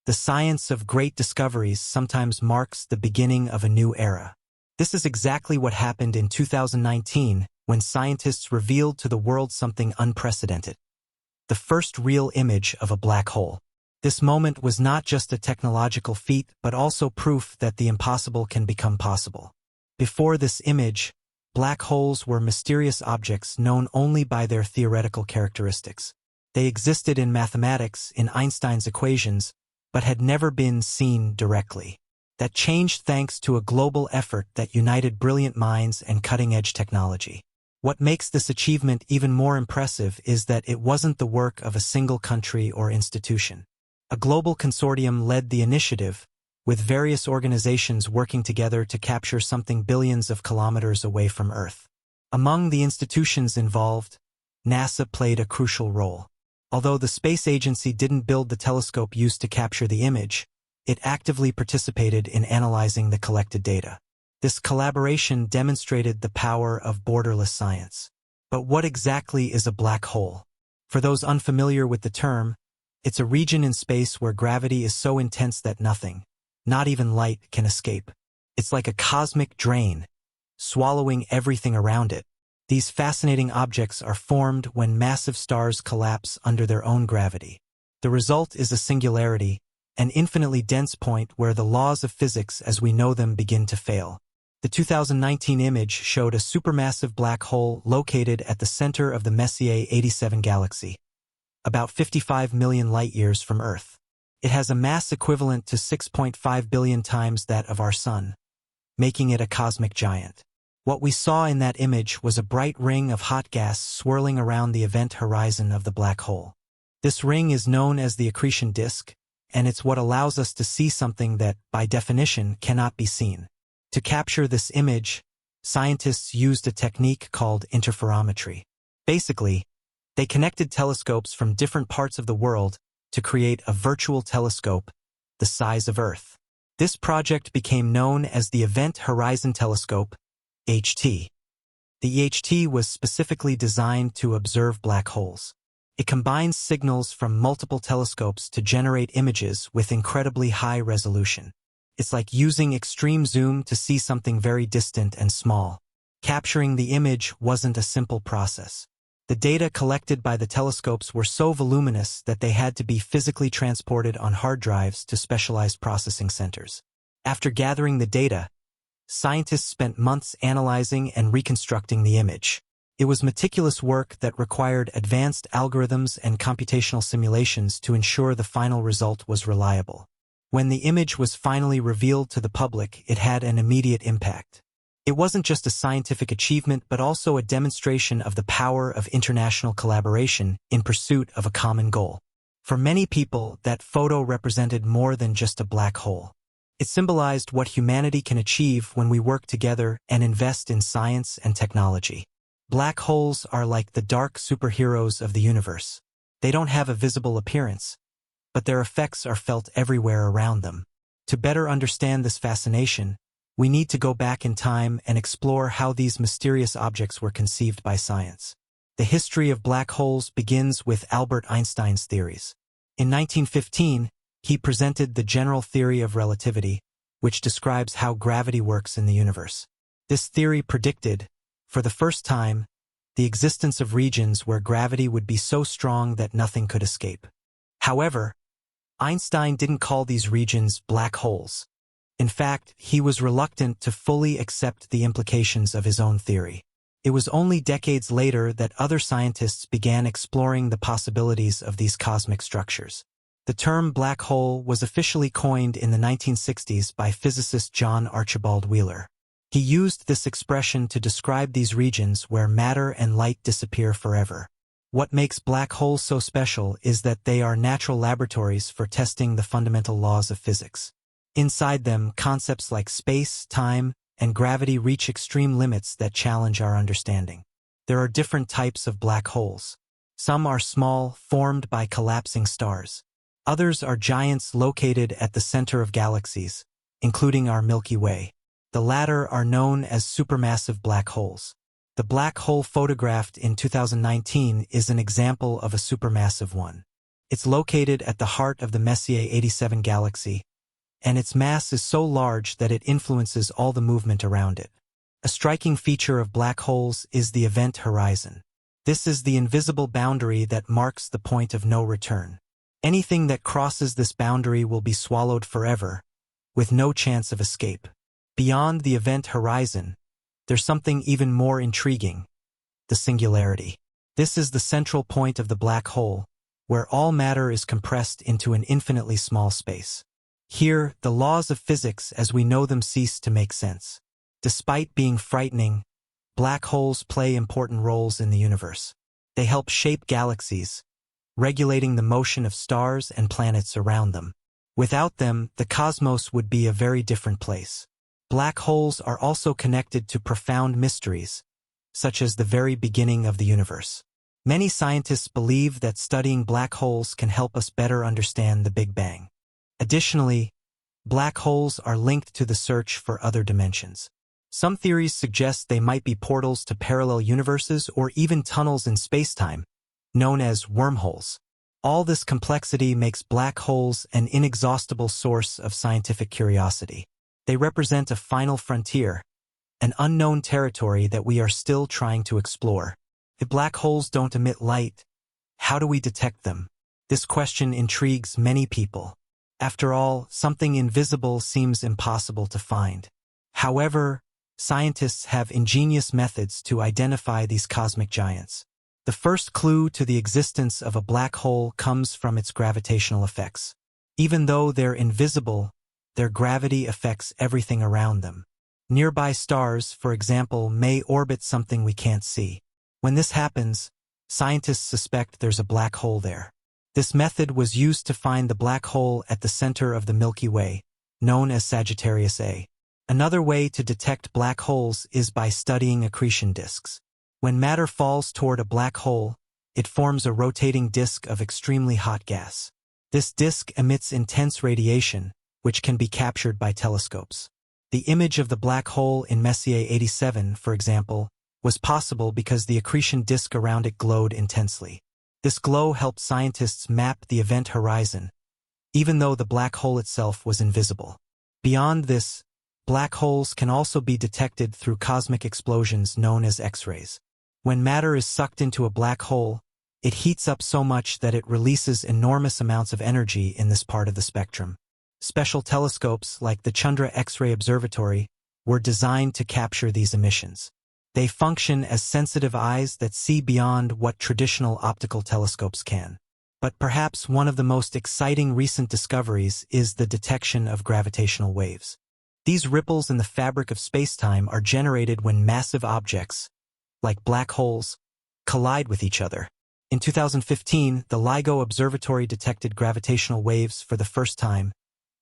The science of great discoveries sometimes marks the beginning of a new era. This is exactly what happened in 2019 when scientists revealed to the world something unprecedented: the first real image of a black hole. This moment was not just a technological feat but also proof that the impossible can become possible. Before this image, black holes were mysterious objects known only by their theoretical characteristics. They existed in mathematics, in Einstein's equations, but had never been seen directly. That changed thanks to a global effort that united brilliant minds and cutting-edge technology. What makes this achievement even more impressive is that it wasn't the work of a single country or institution. A global consortium led the initiative, with various organizations working together to capture something billions of kilometers away from Earth. Among the institutions involved, NASA played a crucial role. Although the space agency didn't build the telescope used to capture the image, it actively participated in analyzing the collected data. This collaboration demonstrated the power of borderless science. But what exactly is a black hole? For those unfamiliar with the term, it's a region in space where gravity is so intense that nothing, not even light, can escape. It's like a cosmic drain, swallowing everything around it. These fascinating objects are formed when massive stars collapse under their own gravity. The result is a singularity, an infinitely dense point where the laws of physics as we know them begin to fail. The 2019 image showed a supermassive black hole located at the center of the Messier 87 galaxy, about 55 million light-years from Earth. It has a mass equivalent to 6.5 billion times that of our Sun, making it a cosmic giant. What we saw in that image was a bright ring of hot gas swirling around the event horizon of the black hole. This ring is known as the accretion disk, and it's what allows us to see something that, by definition, cannot be seen. To capture this image, scientists used a technique called interferometry. Basically, they connected telescopes from different parts of the world to create a virtual telescope the size of Earth. This project became known as the Event Horizon Telescope, (HT). The EHT was specifically designed to observe black holes. It combines signals from multiple telescopes to generate images with incredibly high resolution. It's like using extreme zoom to see something very distant and small. Capturing the image wasn't a simple process. The data collected by the telescopes were so voluminous that they had to be physically transported on hard drives to specialized processing centers. After gathering the data, scientists spent months analyzing and reconstructing the image. It was meticulous work that required advanced algorithms and computational simulations to ensure the final result was reliable. When the image was finally revealed to the public, it had an immediate impact. It wasn't just a scientific achievement but also a demonstration of the power of international collaboration in pursuit of a common goal. For many people, that photo represented more than just a black hole. It symbolized what humanity can achieve when we work together and invest in science and technology. Black holes are like the dark superheroes of the universe. They don't have a visible appearance, but their effects are felt everywhere around them. To better understand this fascination, we need to go back in time and explore how these mysterious objects were conceived by science. The history of black holes begins with Albert Einstein's theories. In 1915, he presented the general theory of relativity, which describes how gravity works in the universe. This theory predicted, for the first time, the existence of regions where gravity would be so strong that nothing could escape. However, Einstein didn't call these regions black holes. In fact, he was reluctant to fully accept the implications of his own theory. It was only decades later that other scientists began exploring the possibilities of these cosmic structures. The term black hole was officially coined in the 1960s by physicist John Archibald Wheeler. He used this expression to describe these regions where matter and light disappear forever. What makes black holes so special is that they are natural laboratories for testing the fundamental laws of physics. Inside them, concepts like space, time, and gravity reach extreme limits that challenge our understanding. There are different types of black holes. Some are small, formed by collapsing stars. Others are giants located at the center of galaxies, including our Milky Way. The latter are known as supermassive black holes. The black hole photographed in 2019 is an example of a supermassive one. It's located at the heart of the Messier 87 galaxy, and its mass is so large that it influences all the movement around it. A striking feature of black holes is the event horizon. This is the invisible boundary that marks the point of no return. Anything that crosses this boundary will be swallowed forever, with no chance of escape. Beyond the event horizon, there's something even more intriguing: the singularity. This is the central point of the black hole, where all matter is compressed into an infinitely small space. Here, the laws of physics as we know them cease to make sense. Despite being frightening, black holes play important roles in the universe. They help shape galaxies, regulating the motion of stars and planets around them. Without them, the cosmos would be a very different place. Black holes are also connected to profound mysteries, such as the very beginning of the universe. Many scientists believe that studying black holes can help us better understand the Big Bang. Additionally, black holes are linked to the search for other dimensions. Some theories suggest they might be portals to parallel universes or even tunnels in spacetime, known as wormholes. All this complexity makes black holes an inexhaustible source of scientific curiosity. They represent a final frontier, an unknown territory that we are still trying to explore. If black holes don't emit light, how do we detect them? This question intrigues many people. After all, something invisible seems impossible to find. However, scientists have ingenious methods to identify these cosmic giants. The first clue to the existence of a black hole comes from its gravitational effects. Even though they're invisible, their gravity affects everything around them. Nearby stars, for example, may orbit something we can't see. When this happens, scientists suspect there's a black hole there. This method was used to find the black hole at the center of the Milky Way, known as Sagittarius A. Another way to detect black holes is by studying accretion disks. When matter falls toward a black hole, it forms a rotating disk of extremely hot gas. This disk emits intense radiation, which can be captured by telescopes. The image of the black hole in Messier 87, for example, was possible because the accretion disk around it glowed intensely. This glow helped scientists map the event horizon, even though the black hole itself was invisible. Beyond this, black holes can also be detected through cosmic explosions known as X-rays. When matter is sucked into a black hole, it heats up so much that it releases enormous amounts of energy in this part of the spectrum. Special telescopes like the Chandra X-ray Observatory were designed to capture these emissions. They function as sensitive eyes that see beyond what traditional optical telescopes can. But perhaps one of the most exciting recent discoveries is the detection of gravitational waves. These ripples in the fabric of spacetime are generated when massive objects, like black holes, collide with each other. In 2015, the LIGO Observatory detected gravitational waves for the first time,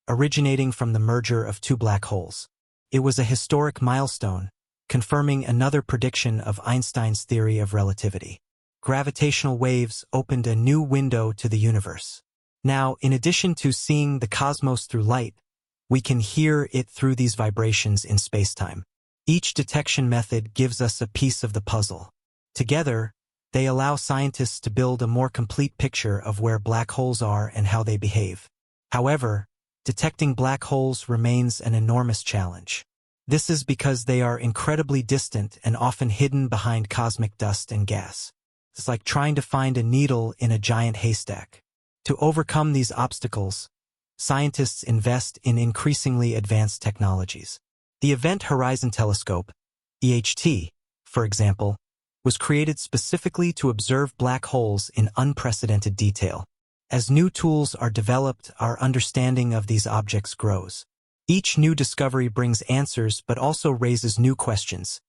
originating from the merger of two black holes. It was a historic milestone, confirming another prediction of Einstein's theory of relativity. Gravitational waves opened a new window to the universe. Now, in addition to seeing the cosmos through light, we can hear it through these vibrations in spacetime. Each detection method gives us a piece of the puzzle. Together, they allow scientists to build a more complete picture of where black holes are and how they behave. However, detecting black holes remains an enormous challenge. This is because they are incredibly distant and often hidden behind cosmic dust and gas. It's like trying to find a needle in a giant haystack. To overcome these obstacles, scientists invest in increasingly advanced technologies. The Event Horizon Telescope, EHT, for example, was created specifically to observe black holes in unprecedented detail. As new tools are developed, our understanding of these objects grows. Each new discovery brings answers but also raises new questions,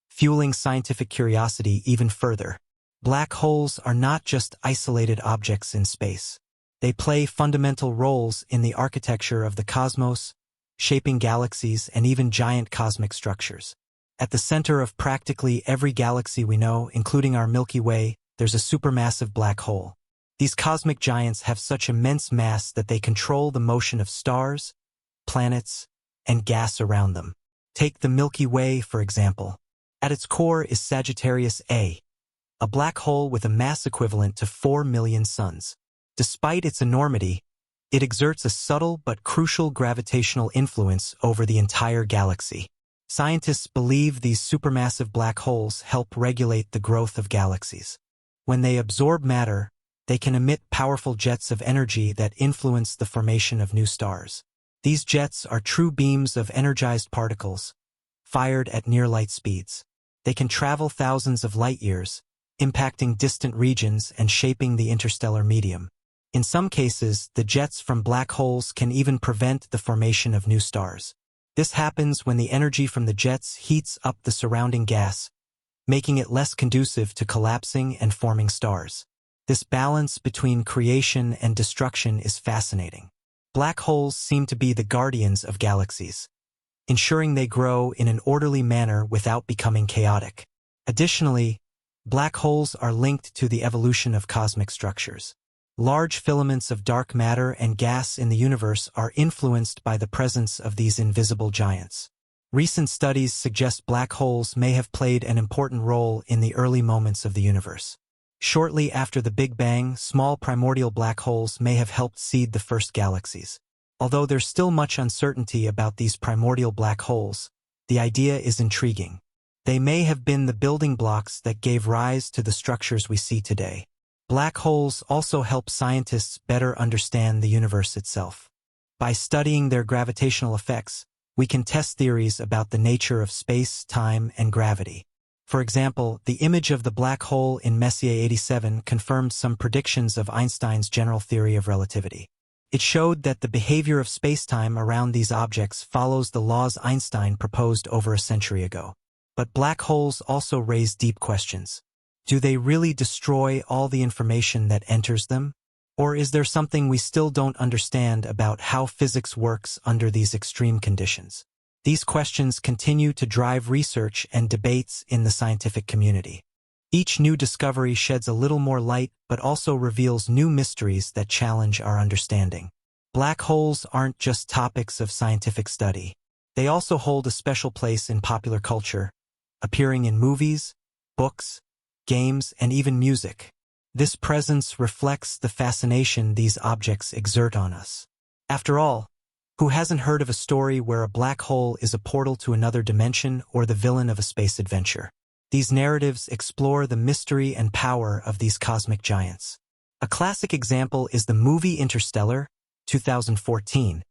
fueling scientific curiosity even further. Black holes are not just isolated objects in space. They play fundamental roles in the architecture of the cosmos, shaping galaxies and even giant cosmic structures. At the center of practically every galaxy we know, including our Milky Way, there's a supermassive black hole. These cosmic giants have such immense mass that they control the motion of stars, planets, and gas around them. Take the Milky Way, for example. At its core is Sagittarius A, a black hole with a mass equivalent to 4 million suns. Despite its enormity, it exerts a subtle but crucial gravitational influence over the entire galaxy. Scientists believe these supermassive black holes help regulate the growth of galaxies. When they absorb matter, they can emit powerful jets of energy that influence the formation of new stars. These jets are true beams of energized particles, fired at near light speeds. They can travel thousands of light years, impacting distant regions and shaping the interstellar medium. In some cases, the jets from black holes can even prevent the formation of new stars. This happens when the energy from the jets heats up the surrounding gas, making it less conducive to collapsing and forming stars. This balance between creation and destruction is fascinating. Black holes seem to be the guardians of galaxies, ensuring they grow in an orderly manner without becoming chaotic. Additionally, black holes are linked to the evolution of cosmic structures. Large filaments of dark matter and gas in the universe are influenced by the presence of these invisible giants. Recent studies suggest black holes may have played an important role in the early moments of the universe. Shortly after the Big Bang, small primordial black holes may have helped seed the first galaxies. Although there's still much uncertainty about these primordial black holes, the idea is intriguing. They may have been the building blocks that gave rise to the structures we see today. Black holes also help scientists better understand the universe itself. By studying their gravitational effects, we can test theories about the nature of space, time, and gravity. For example, the image of the black hole in Messier 87 confirmed some predictions of Einstein's general theory of relativity. It showed that the behavior of spacetime around these objects follows the laws Einstein proposed over a century ago. But black holes also raise deep questions. Do they really destroy all the information that enters them? Or is there something we still don't understand about how physics works under these extreme conditions? These questions continue to drive research and debates in the scientific community. Each new discovery sheds a little more light but also reveals new mysteries that challenge our understanding. Black holes aren't just topics of scientific study. They also hold a special place in popular culture, appearing in movies, books, games, and even music. This presence reflects the fascination these objects exert on us. After all, who hasn't heard of a story where a black hole is a portal to another dimension or the villain of a space adventure? These narratives explore the mystery and power of these cosmic giants. A classic example is the movie Interstellar, 2014,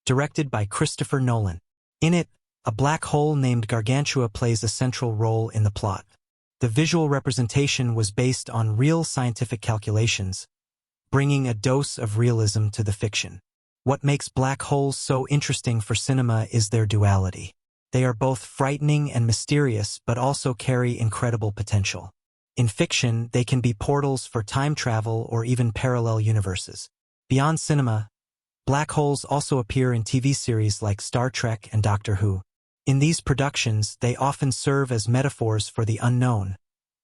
directed by Christopher Nolan. In it, a black hole named Gargantua plays a central role in the plot. The visual representation was based on real scientific calculations, bringing a dose of realism to the fiction. What makes black holes so interesting for cinema is their duality. They are both frightening and mysterious, but also carry incredible potential. In fiction, they can be portals for time travel or even parallel universes. Beyond cinema, black holes also appear in TV series like Star Trek and Doctor Who. In these productions, they often serve as metaphors for the unknown,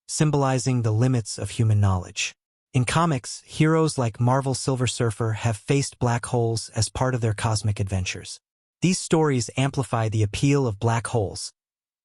symbolizing the limits of human knowledge. In comics, heroes like Marvel's Silver Surfer have faced black holes as part of their cosmic adventures. These stories amplify the appeal of black holes,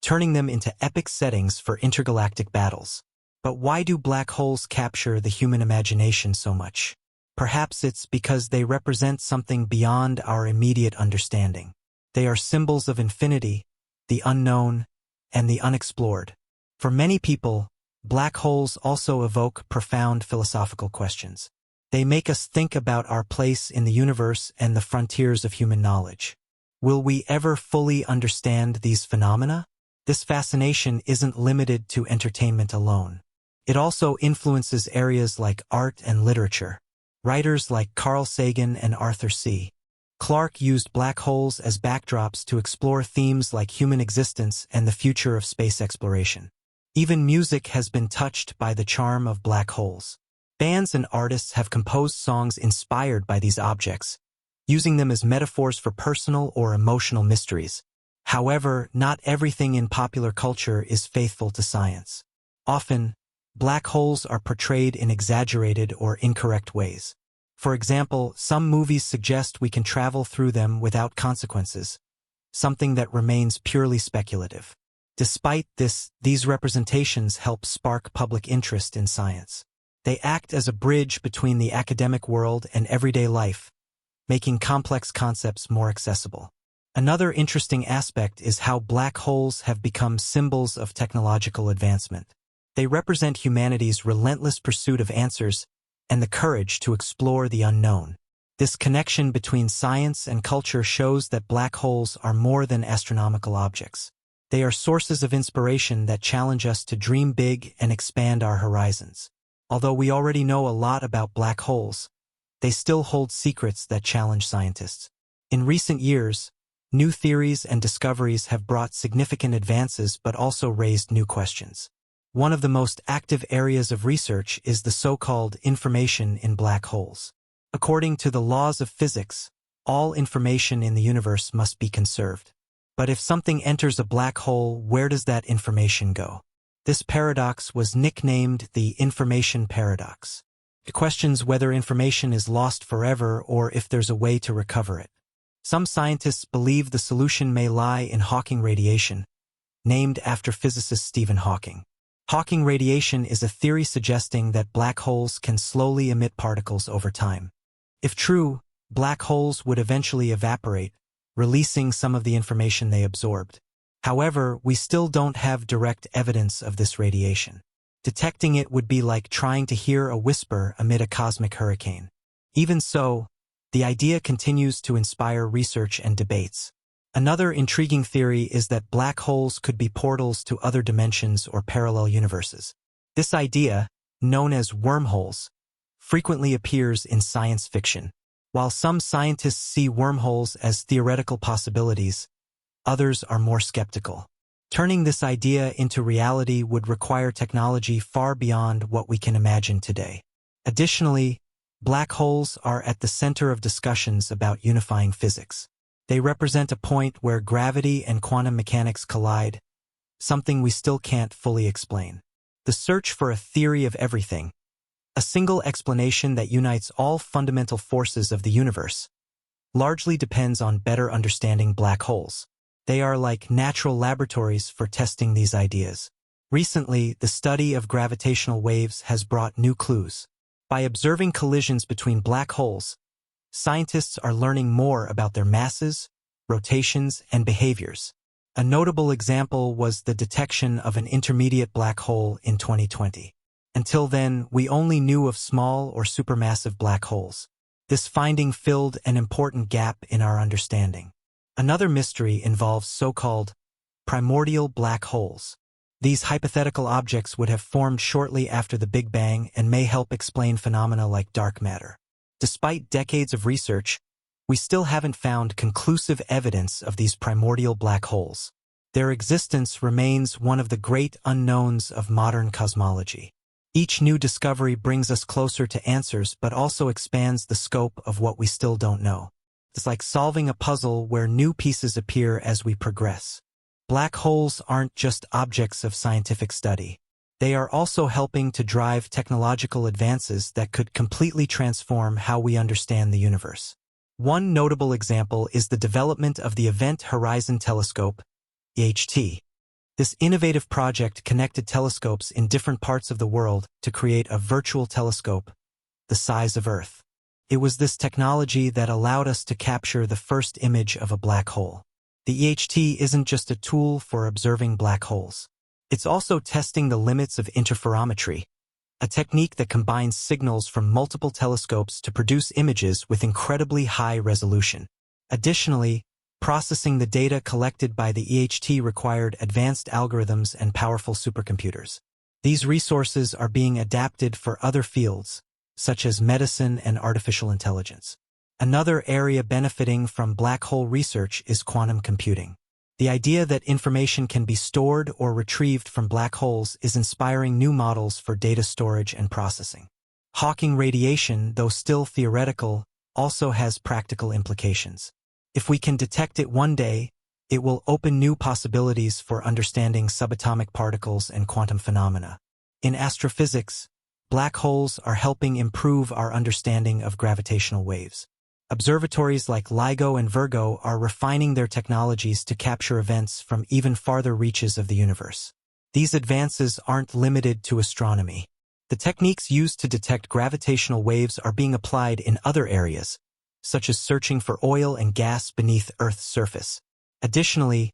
turning them into epic settings for intergalactic battles. But why do black holes capture the human imagination so much? Perhaps it's because they represent something beyond our immediate understanding. They are symbols of infinity, the unknown, and the unexplored. For many people, black holes also evoke profound philosophical questions. They make us think about our place in the universe and the frontiers of human knowledge. Will we ever fully understand these phenomena? This fascination isn't limited to entertainment alone. It also influences areas like art and literature. Writers like Carl Sagan and Arthur C. Clarke used black holes as backdrops to explore themes like human existence and the future of space exploration. Even music has been touched by the charm of black holes. Bands and artists have composed songs inspired by these objects, using them as metaphors for personal or emotional mysteries. However, not everything in popular culture is faithful to science. Often, black holes are portrayed in exaggerated or incorrect ways. For example, some movies suggest we can travel through them without consequences, something that remains purely speculative. Despite this, these representations help spark public interest in science. They act as a bridge between the academic world and everyday life, making complex concepts more accessible. Another interesting aspect is how black holes have become symbols of technological advancement. They represent humanity's relentless pursuit of answers and the courage to explore the unknown. This connection between science and culture shows that black holes are more than astronomical objects. They are sources of inspiration that challenge us to dream big and expand our horizons. Although we already know a lot about black holes, they still hold secrets that challenge scientists. In recent years, new theories and discoveries have brought significant advances but also raised new questions. One of the most active areas of research is the so-called information in black holes. According to the laws of physics, all information in the universe must be conserved. But if something enters a black hole, where does that information go? This paradox was nicknamed the information paradox. It questions whether information is lost forever or if there's a way to recover it. Some scientists believe the solution may lie in Hawking radiation, named after physicist Stephen Hawking. Hawking radiation is a theory suggesting that black holes can slowly emit particles over time. If true, black holes would eventually evaporate, releasing some of the information they absorbed. However, we still don't have direct evidence of this radiation. Detecting it would be like trying to hear a whisper amid a cosmic hurricane. Even so, the idea continues to inspire research and debates. Another intriguing theory is that black holes could be portals to other dimensions or parallel universes. This idea, known as wormholes, frequently appears in science fiction. While some scientists see wormholes as theoretical possibilities, others are more skeptical. Turning this idea into reality would require technology far beyond what we can imagine today. Additionally, black holes are at the center of discussions about unifying physics. They represent a point where gravity and quantum mechanics collide, something we still can't fully explain. The search for a theory of everything, a single explanation that unites all fundamental forces of the universe, largely depends on better understanding black holes. They are like natural laboratories for testing these ideas. Recently, the study of gravitational waves has brought new clues. By observing collisions between black holes, scientists are learning more about their masses, rotations, and behaviors. A notable example was the detection of an intermediate black hole in 2020. Until then, we only knew of small or supermassive black holes. This finding filled an important gap in our understanding. Another mystery involves so-called primordial black holes. These hypothetical objects would have formed shortly after the Big Bang and may help explain phenomena like dark matter. Despite decades of research, we still haven't found conclusive evidence of these primordial black holes. Their existence remains one of the great unknowns of modern cosmology. Each new discovery brings us closer to answers but also expands the scope of what we still don't know. It's like solving a puzzle where new pieces appear as we progress. Black holes aren't just objects of scientific study. They are also helping to drive technological advances that could completely transform how we understand the universe. One notable example is the development of the Event Horizon Telescope, EHT. This innovative project connected telescopes in different parts of the world to create a virtual telescope the size of Earth. It was this technology that allowed us to capture the first image of a black hole. The EHT isn't just a tool for observing black holes. It's also testing the limits of interferometry, a technique that combines signals from multiple telescopes to produce images with incredibly high resolution. Additionally, processing the data collected by the EHT required advanced algorithms and powerful supercomputers. These resources are being adapted for other fields, such as medicine and artificial intelligence. Another area benefiting from black hole research is quantum computing. The idea that information can be stored or retrieved from black holes is inspiring new models for data storage and processing. Hawking radiation, though still theoretical, also has practical implications. If we can detect it one day, it will open new possibilities for understanding subatomic particles and quantum phenomena. In astrophysics, black holes are helping improve our understanding of gravitational waves. Observatories like LIGO and Virgo are refining their technologies to capture events from even farther reaches of the universe. These advances aren't limited to astronomy. The techniques used to detect gravitational waves are being applied in other areas, such as searching for oil and gas beneath Earth's surface. Additionally,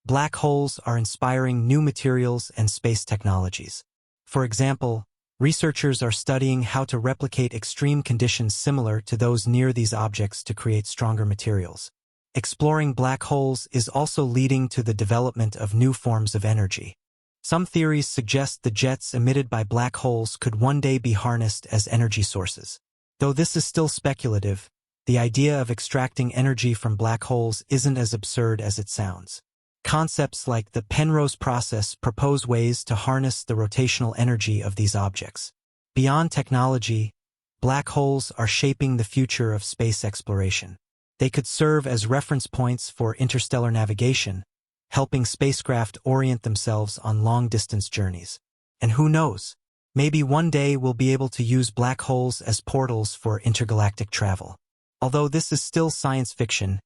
black holes are inspiring new materials and space technologies. For example, researchers are studying how to replicate extreme conditions similar to those near these objects to create stronger materials. Exploring black holes is also leading to the development of new forms of energy. Some theories suggest the jets emitted by black holes could one day be harnessed as energy sources. Though this is still speculative, the idea of extracting energy from black holes isn't as absurd as it sounds. Concepts like the Penrose process propose ways to harness the rotational energy of these objects. Beyond technology, black holes are shaping the future of space exploration. They could serve as reference points for interstellar navigation, helping spacecraft orient themselves on long-distance journeys. And who knows, maybe one day we'll be able to use black holes as portals for intergalactic travel. Although this is still science fiction,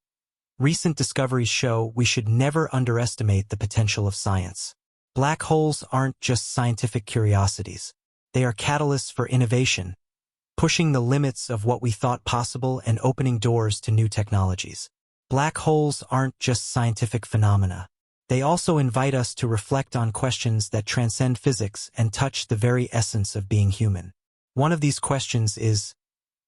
recent discoveries show we should never underestimate the potential of science. Black holes aren't just scientific curiosities. They are catalysts for innovation, pushing the limits of what we thought possible and opening doors to new technologies. Black holes aren't just scientific phenomena. They also invite us to reflect on questions that transcend physics and touch the very essence of being human. One of these questions is,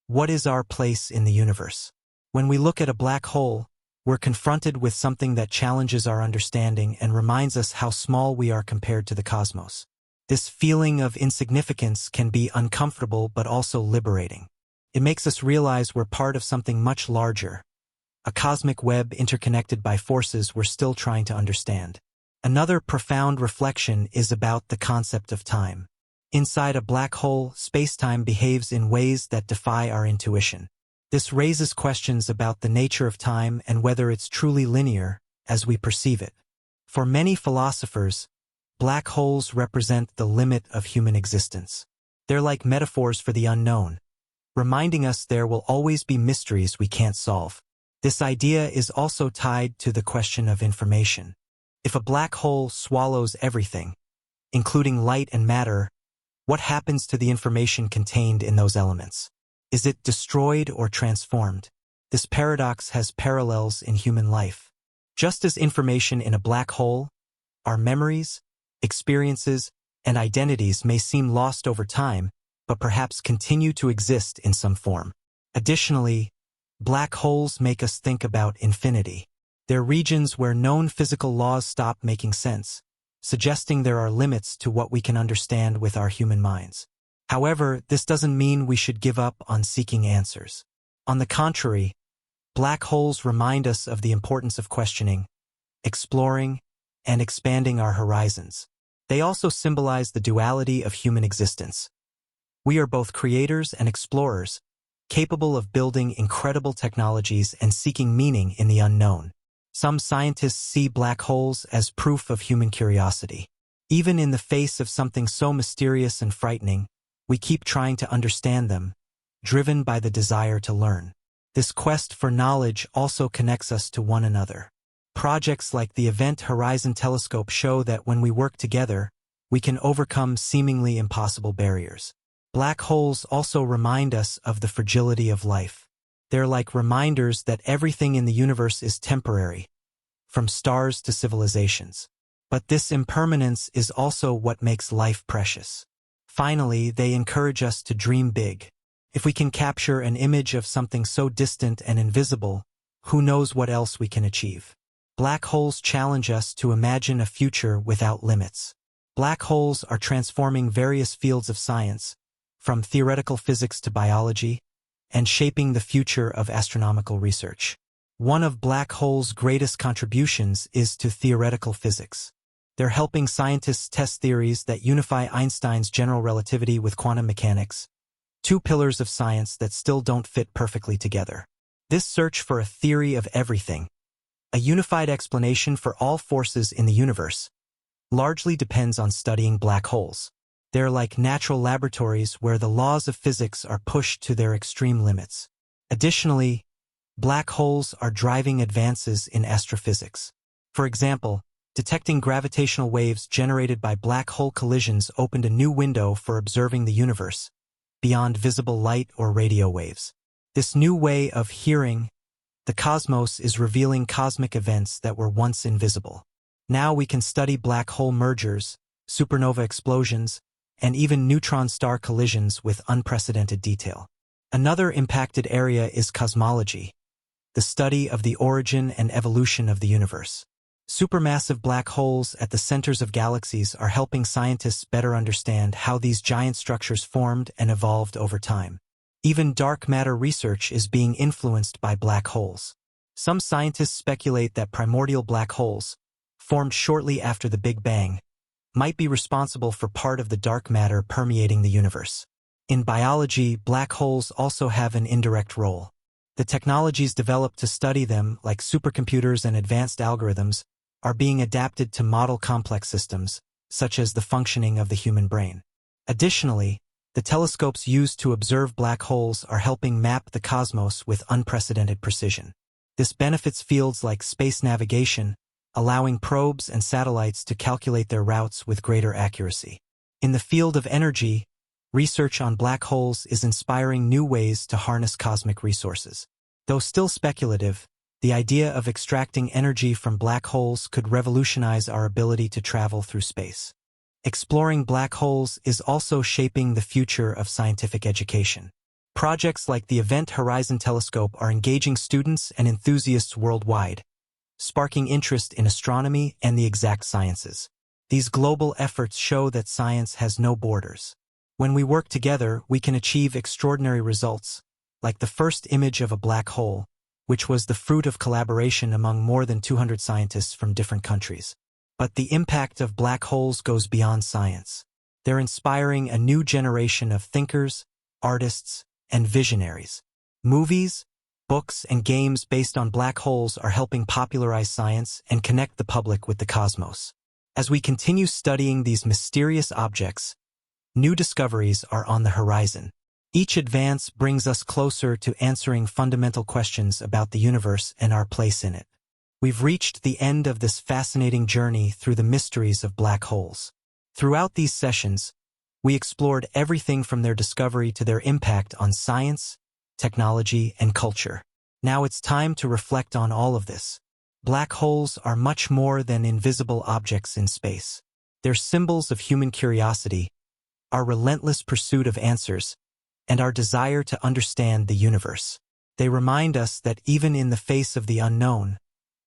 what is our place in the universe? When we look at a black hole, we're confronted with something that challenges our understanding and reminds us how small we are compared to the cosmos. This feeling of insignificance can be uncomfortable but also liberating. It makes us realize we're part of something much larger, a cosmic web interconnected by forces we're still trying to understand. Another profound reflection is about the concept of time. Inside a black hole, space-time behaves in ways that defy our intuition. This raises questions about the nature of time and whether it's truly linear as we perceive it. For many philosophers, black holes represent the limit of human existence. They're like metaphors for the unknown, reminding us there will always be mysteries we can't solve. This idea is also tied to the question of information. If a black hole swallows everything, including light and matter, what happens to the information contained in those elements? Is it destroyed or transformed? This paradox has parallels in human life. Just as information in a black hole, our memories, experiences, and identities may seem lost over time, but perhaps continue to exist in some form. Additionally, black holes make us think about infinity. They're regions where known physical laws stop making sense, suggesting there are limits to what we can understand with our human minds. However, this doesn't mean we should give up on seeking answers. On the contrary, black holes remind us of the importance of questioning, exploring, and expanding our horizons. They also symbolize the duality of human existence. We are both creators and explorers, capable of building incredible technologies and seeking meaning in the unknown. Some scientists see black holes as proof of human curiosity. Even in the face of something so mysterious and frightening, we keep trying to understand them, driven by the desire to learn. This quest for knowledge also connects us to one another. Projects like the Event Horizon Telescope show that when we work together, we can overcome seemingly impossible barriers. Black holes also remind us of the fragility of life. They're like reminders that everything in the universe is temporary, from stars to civilizations. But this impermanence is also what makes life precious. Finally, they encourage us to dream big. If we can capture an image of something so distant and invisible, who knows what else we can achieve? Black holes challenge us to imagine a future without limits. Black holes are transforming various fields of science, from theoretical physics to biology, and shaping the future of astronomical research. One of black holes' greatest contributions is to theoretical physics. They're helping scientists test theories that unify Einstein's general relativity with quantum mechanics, two pillars of science that still don't fit perfectly together. This search for a theory of everything, a unified explanation for all forces in the universe, largely depends on studying black holes. They're like natural laboratories where the laws of physics are pushed to their extreme limits. Additionally, black holes are driving advances in astrophysics. For example, Detecting gravitational waves generated by black hole collisions opened a new window for observing the universe, beyond visible light or radio waves. This new way of hearing the cosmos is revealing cosmic events that were once invisible. Now we can study black hole mergers, supernova explosions, and even neutron star collisions with unprecedented detail. Another impacted area is cosmology, the study of the origin and evolution of the universe. Supermassive black holes at the centers of galaxies are helping scientists better understand how these giant structures formed and evolved over time. Even dark matter research is being influenced by black holes. Some scientists speculate that primordial black holes, formed shortly after the Big Bang, might be responsible for part of the dark matter permeating the universe. In biology, black holes also have an indirect role. The technologies developed to study them, like supercomputers and advanced algorithms, are being adapted to model complex systems, such as the functioning of the human brain. Additionally, the telescopes used to observe black holes are helping map the cosmos with unprecedented precision. This benefits fields like space navigation, allowing probes and satellites to calculate their routes with greater accuracy. In the field of energy, research on black holes is inspiring new ways to harness cosmic resources. Though still speculative, the idea of extracting energy from black holes could revolutionize our ability to travel through space. Exploring black holes is also shaping the future of scientific education. Projects like the Event Horizon Telescope are engaging students and enthusiasts worldwide, sparking interest in astronomy and the exact sciences. These global efforts show that science has no borders. When we work together, we can achieve extraordinary results, like the first image of a black hole, which was the fruit of collaboration among more than 200 scientists from different countries. But the impact of black holes goes beyond science. They're inspiring a new generation of thinkers, artists, and visionaries. Movies, books, and games based on black holes are helping popularize science and connect the public with the cosmos. As we continue studying these mysterious objects, new discoveries are on the horizon. Each advance brings us closer to answering fundamental questions about the universe and our place in it. We've reached the end of this fascinating journey through the mysteries of black holes. Throughout these sessions, we explored everything from their discovery to their impact on science, technology, and culture. Now it's time to reflect on all of this. Black holes are much more than invisible objects in space. They're symbols of human curiosity, our relentless pursuit of answers, and our desire to understand the universe. They remind us that even in the face of the unknown,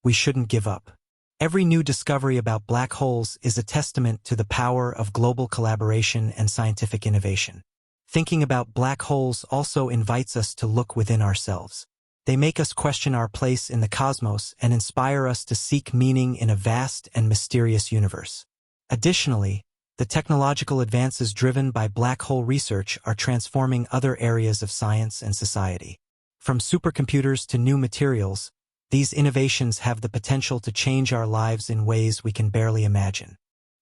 we shouldn't give up. Every new discovery about black holes is a testament to the power of global collaboration and scientific innovation. Thinking about black holes also invites us to look within ourselves. They make us question our place in the cosmos and inspire us to seek meaning in a vast and mysterious universe. Additionally, the technological advances driven by black hole research are transforming other areas of science and society. From supercomputers to new materials, these innovations have the potential to change our lives in ways we can barely imagine.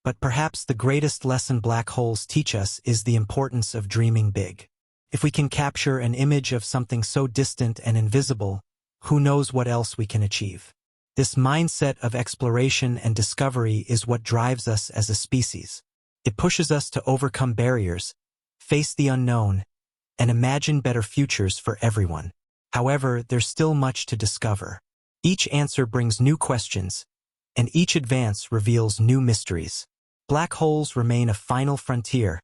But perhaps the greatest lesson black holes teach us is the importance of dreaming big. If we can capture an image of something so distant and invisible, who knows what else we can achieve? This mindset of exploration and discovery is what drives us as a species. It pushes us to overcome barriers, face the unknown, and imagine better futures for everyone. However, there's still much to discover. Each answer brings new questions, and each advance reveals new mysteries. Black holes remain a final frontier,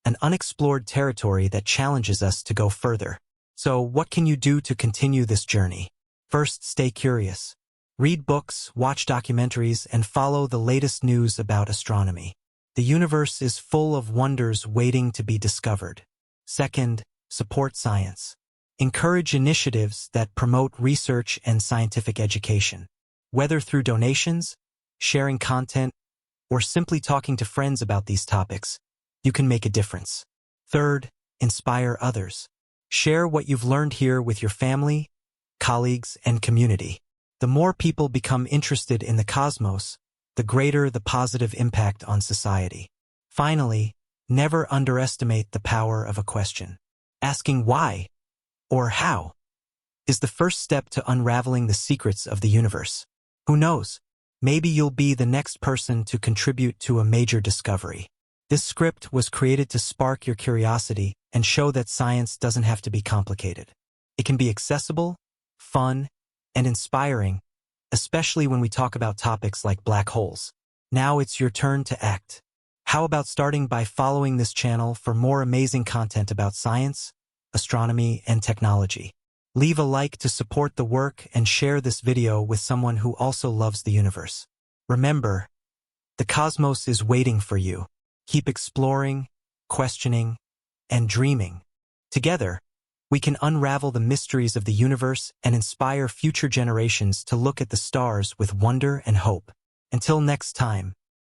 an unexplored territory that challenges us to go further. So, what can you do to continue this journey? First, stay curious. Read books, watch documentaries, and follow the latest news about astronomy. The universe is full of wonders waiting to be discovered. Second, support science. Encourage initiatives that promote research and scientific education. Whether through donations, sharing content, or simply talking to friends about these topics, you can make a difference. Third, inspire others. Share what you've learned here with your family, colleagues, and community. The more people become interested in the cosmos, the greater the positive impact on society. Finally, never underestimate the power of a question. Asking why or how is the first step to unraveling the secrets of the universe. Who knows? Maybe you'll be the next person to contribute to a major discovery. This script was created to spark your curiosity and show that science doesn't have to be complicated. It can be accessible, fun, and inspiring, especially when we talk about topics like black holes. Now it's your turn to act. How about starting by following this channel for more amazing content about science, astronomy, and technology? Leave a like to support the work and share this video with someone who also loves the universe. Remember, the cosmos is waiting for you. Keep exploring, questioning, and dreaming. Together, we can unravel the mysteries of the universe and inspire future generations to look at the stars with wonder and hope. Until next time,